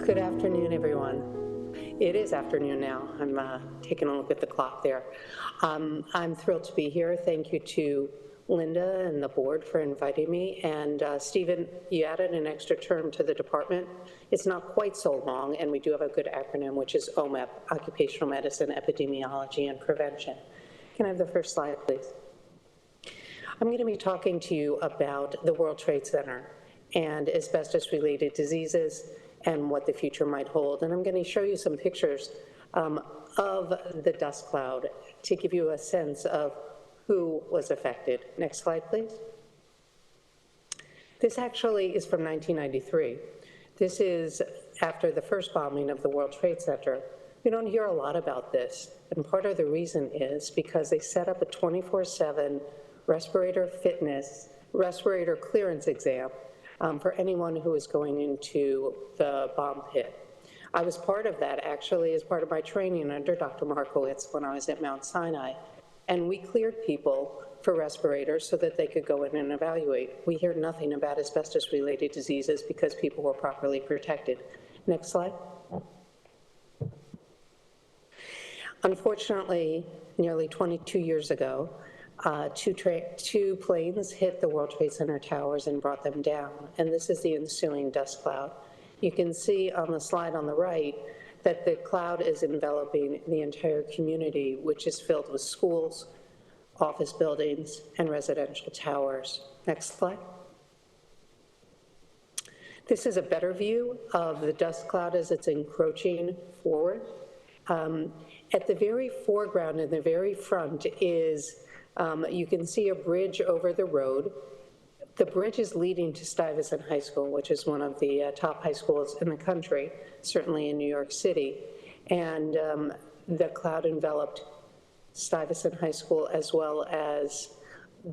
Good afternoon, everyone. It is afternoon now. I'm taking a look at the clock there. I'm thrilled to be here. Thank you to Linda and the board for inviting me. And Stephen, you added an extra term to the department. It's not quite so long, and we do have a good acronym, which is OMEP, Occupational Medicine, Epidemiology, and Prevention. Can I have the first slide, please? I'm going to be talking to you about the World Trade Center and asbestos-related diseases and what the future might hold. And I'm going to show you some pictures of the dust cloud to give you a sense of who was affected. Next slide, please. This actually is from 1993. This is after the first bombing of the World Trade Center. We don't hear a lot about this, and part of the reason is because they set up a 24/7 respirator clearance exam for anyone who is going into the bomb pit. I was part of that, actually, as part of my training under Dr. Markowitz when I was at Mount Sinai, and we cleared people for respirators so that they could go in and evaluate. We hear nothing about asbestos-related diseases because people were properly protected. Next slide. Unfortunately, nearly 22 years ago, two planes hit the World Trade Center towers and brought them down, and this is the ensuing dust cloud. You can see on the slide on the right that the cloud is enveloping the entire community, which is filled with schools, office buildings, and residential towers. Next slide. This is a better view of the dust cloud as it's encroaching forward. At the very foreground and the very front is you can see a bridge over the road. The bridge is leading to Stuyvesant High School, which is one of the top high schools in the country, certainly in New York City. And the cloud enveloped Stuyvesant High School as well as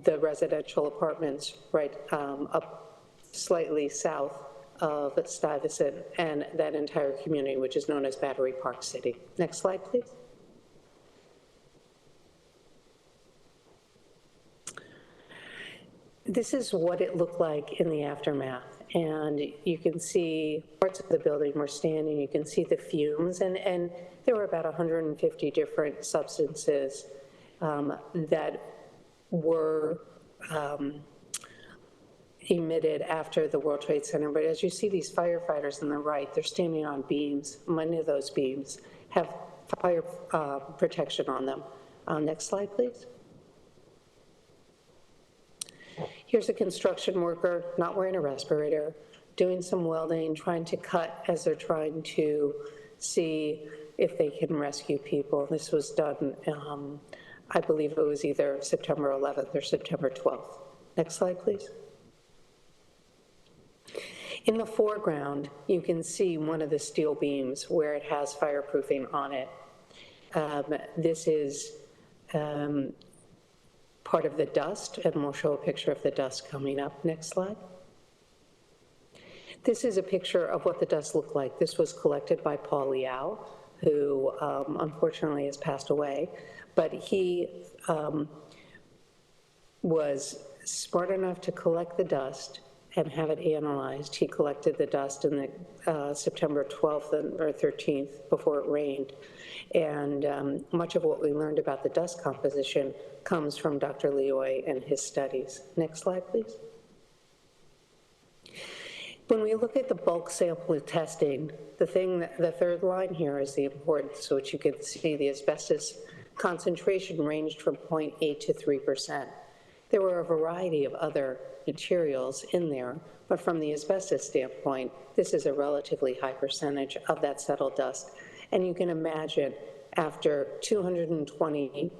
the residential apartments right up slightly south of Stuyvesant and that entire community, which is known as Battery Park City. Next slide, please. This is what it looked like in the aftermath, and you can see parts of the building were standing. You can see the fumes, and there were about 150 different substances that were emitted after the World Trade Center. But as you see these firefighters on the right, they're standing on beams. Many of those beams have fire protection on them. Next slide, please. Here's a construction worker not wearing a respirator, doing some welding, trying to cut as they're trying to see if they can rescue people. This was done, I believe it was either September 11th or September 12th. Next slide, please. In the foreground, you can see one of the steel beams where it has fireproofing on it. This is part of the dust, and we'll show a picture of the dust coming up. Next slide. This is a picture of what the dust looked like. This was collected by Paul Liao, who unfortunately has passed away, but he was smart enough to collect the dust and have it analyzed. He collected the dust in the September 12th or 13th before it rained. And much of what we learned about the dust composition comes from Dr. Lioi and his studies. Next slide, please. When we look at the bulk sample testing, the third line here is the importance, which you can see the asbestos concentration ranged from 0.8 to 3%. There were a variety of other materials in there, but from the asbestos standpoint, this is a relatively high percentage of that settled dust. And you can imagine after 220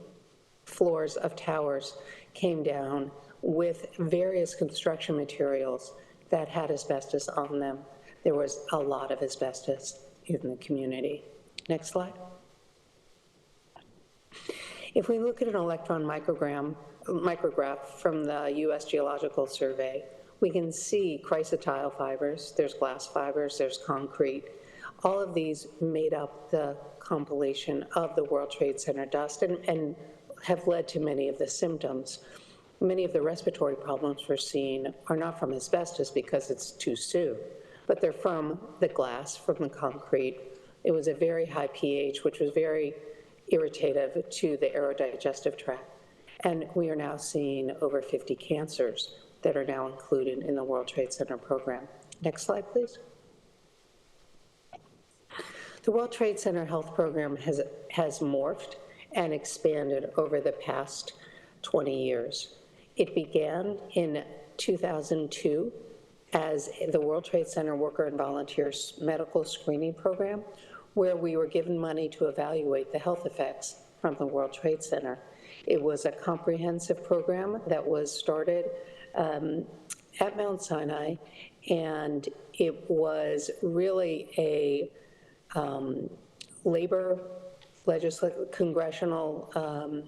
floors of towers came down with various construction materials that had asbestos on them, there was a lot of asbestos in the community. Next slide. If we look at an electron micrograph from the U.S. Geological Survey, we can see chrysotile fibers, there's glass fibers, there's concrete. All of these made up the compilation of the World Trade Center dust and have led to many of the symptoms. Many of the respiratory problems we're seeing are not from asbestos because it's too soon, but they're from the glass, from the concrete. It was a very high pH, which was very irritative to the aerodigestive tract. And we are now seeing over 50 cancers that are now included in the World Trade Center program. Next slide, please. The World Trade Center Health Program has morphed and expanded over the past 20 years. It began in 2002 as the World Trade Center Worker and Volunteer Medical Screening Program, where we were given money to evaluate the health effects from the World Trade Center. It was a comprehensive program that was started at Mount Sinai, and it was really a labor, legislative, congressional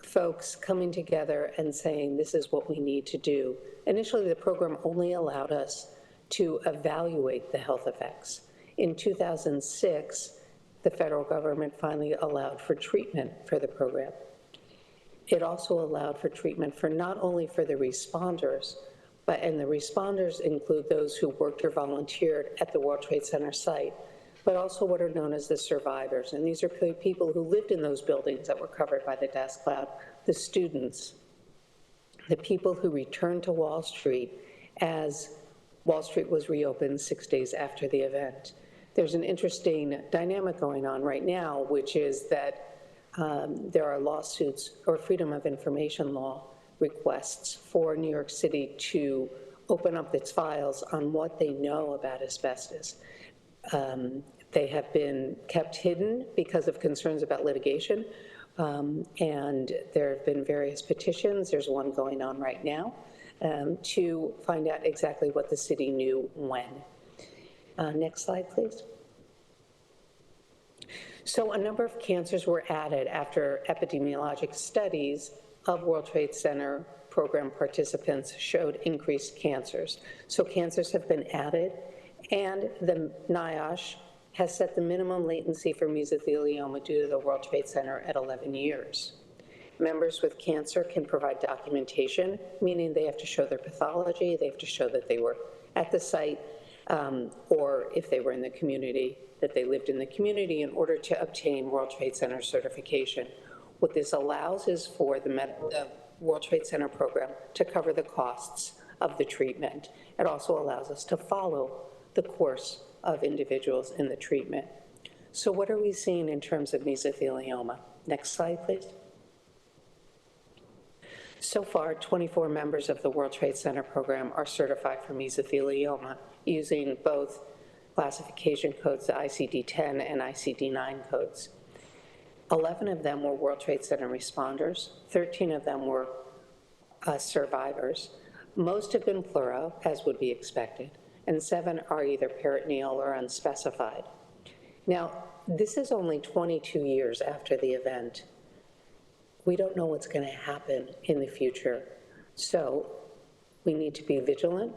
folks coming together and saying, this is what we need to do. Initially, the program only allowed us to evaluate the health effects. In 2006, the federal government finally allowed for treatment for the program. It also allowed for treatment for not only for the responders, and the responders include those who worked or volunteered at the World Trade Center site, but also what are known as the survivors. And these are people who lived in those buildings that were covered by the dust cloud, the students, the people who returned to Wall Street as Wall Street was reopened 6 days after the event. There's an interesting dynamic going on right now, which is that there are lawsuits or Freedom of Information law requests for New York City to open up its files on what they know about asbestos. They have been kept hidden because of concerns about litigation, and there have been various petitions. There's one going on right now to find out exactly what the city knew when. Next slide, please. So a number of cancers were added after epidemiologic studies of World Trade Center program participants showed increased cancers. So cancers have been added, and the NIOSH has set the minimum latency for mesothelioma due to the World Trade Center at 11 years. Members with cancer can provide documentation, meaning they have to show their pathology, they have to show that they were at the site, or if they were in the community, that they lived in the community in order to obtain World Trade Center certification. What this allows is for the World Trade Center program to cover the costs of the treatment. It also allows us to follow the course of individuals in the treatment. So what are we seeing in terms of mesothelioma? Next slide, please. So far, 24 members of the World Trade Center program are certified for mesothelioma using both classification codes, the ICD-10 and ICD-9 codes. 11 of them were World Trade Center responders, 13 of them were survivors. Most have been pleuro, as would be expected, and 7 are either peritoneal or unspecified. Now, this is only 22 years after the event. We don't know what's going to happen in the future. So we need to be vigilant.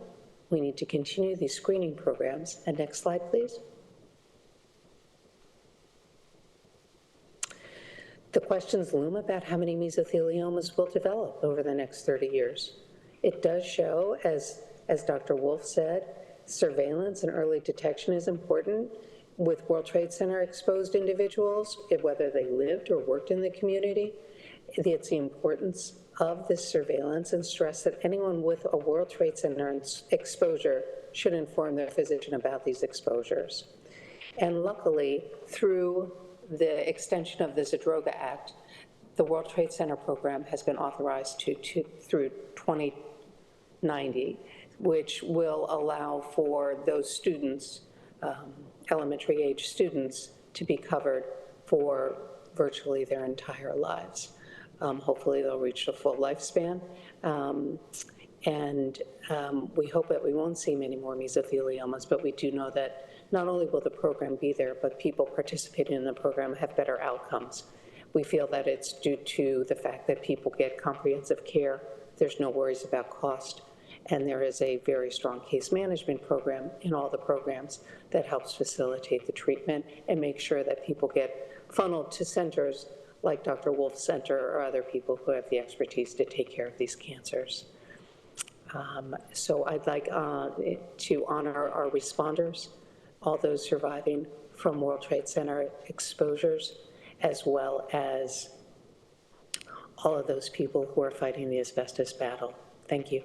We need to continue these screening programs. And next slide, please. The questions loom about how many mesotheliomas will develop over the next 30 years. It does show, as Dr. Wolf said, surveillance and early detection is important with World Trade Center exposed individuals, whether they lived or worked in the community. It's the importance of this surveillance and stress that anyone with a World Trade Center exposure should inform their physician about these exposures. And luckily, through the extension of the Zadroga Act, the World Trade Center program has been authorized through 2090, which will allow for those students, elementary age students, to be covered for virtually their entire lives. Hopefully they'll reach the full lifespan. We hope that we won't see many more mesotheliomas, but we do know that not only will the program be there, but people participating in the program have better outcomes. We feel that it's due to the fact that people get comprehensive care, there's no worries about cost, and there is a very strong case management program in all the programs that helps facilitate the treatment and make sure that people get funneled to centers like Dr. Wolf's center or other people who have the expertise to take care of these cancers. So I'd like to honor our responders, all those surviving from World Trade Center exposures, as well as all of those people who are fighting the asbestos battle. Thank you.